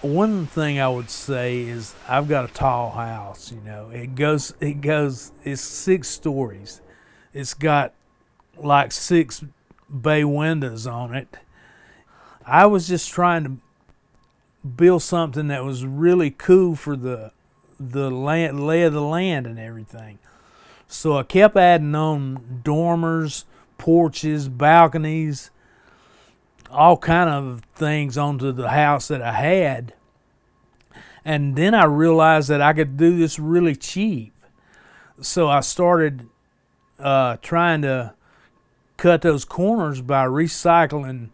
one thing I would say is I've got a tall house. It's 6 stories. It's got like 6 bay windows on it. I was just trying to build something that was really cool for the land, lay of the land and everything. So I kept adding on dormers, porches, balconies, all kind of things onto the house that I had. And then I realized that I could do this really cheap. So I started trying to cut those corners by recycling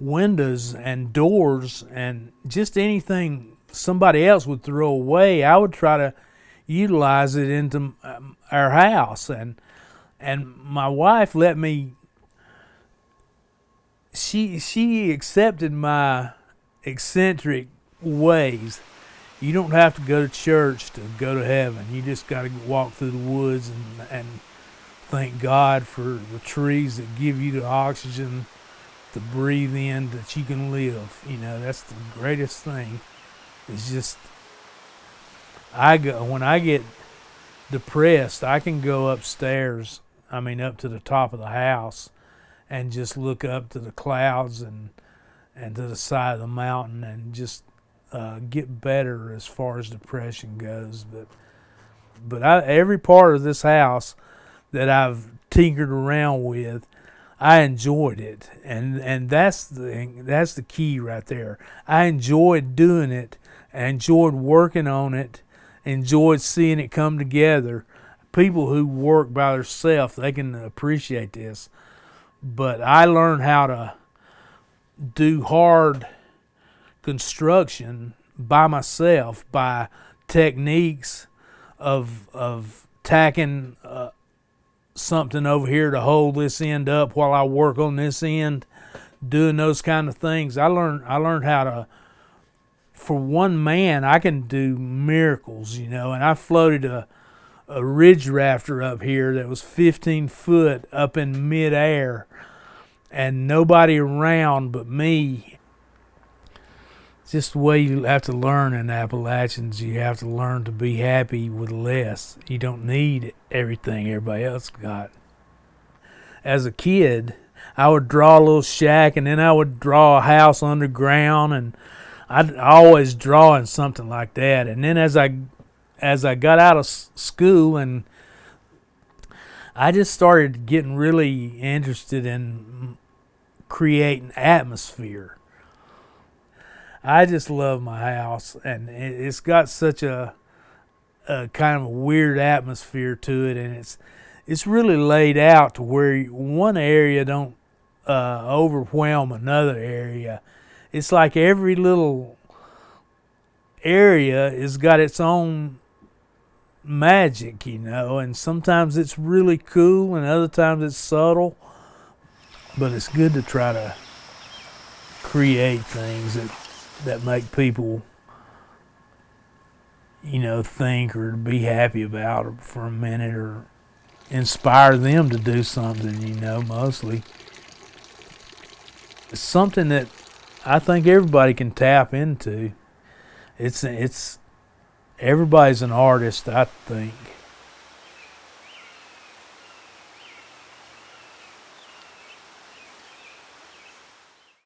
windows and doors and just anything somebody else would throw away. I would try to utilize it into our house, and my wife let me. She accepted my eccentric ways. You don't have to go to church to go to heaven. You just got to walk through the woods and thank God for the trees that give you the oxygen to breathe in that you can live. That's the greatest thing. It's just when I get depressed, I can go upstairs. I mean, up to the top of the house, and just look up to the clouds and to the side of the mountain and just get better as far as depression goes. But every part of this house that I've tinkered around with, I enjoyed it, and that's the key right there. I enjoyed doing it. I enjoyed working on it. Enjoyed seeing it come together. People who work by themselves, they can appreciate this. But I learned how to do hard construction by myself, by techniques of tacking something over here to hold this end up while I work on this end, doing those kind of things. I learned how to. For one man, I can do miracles, and I floated a ridge rafter up here that was 15 foot up in midair, and nobody around but me. It's just the way you have to learn in Appalachians. You have to learn to be happy with less. You don't need everything everybody else got. As a kid, I would draw a little shack, and then I would draw a house underground, and I'd always drawing something like that. And then as I got out of school, and I just started getting really interested in creating atmosphere. I just love my house, and it's got such a kind of a weird atmosphere to it, and it's really laid out to where one area don't overwhelm another area. It's like every little area has got its own magic, and sometimes it's really cool and other times it's subtle. But it's good to try to create things that make people, think or be happy about for a minute, or inspire them to do something, mostly. It's something that I think everybody can tap into. It's everybody's an artist, I think.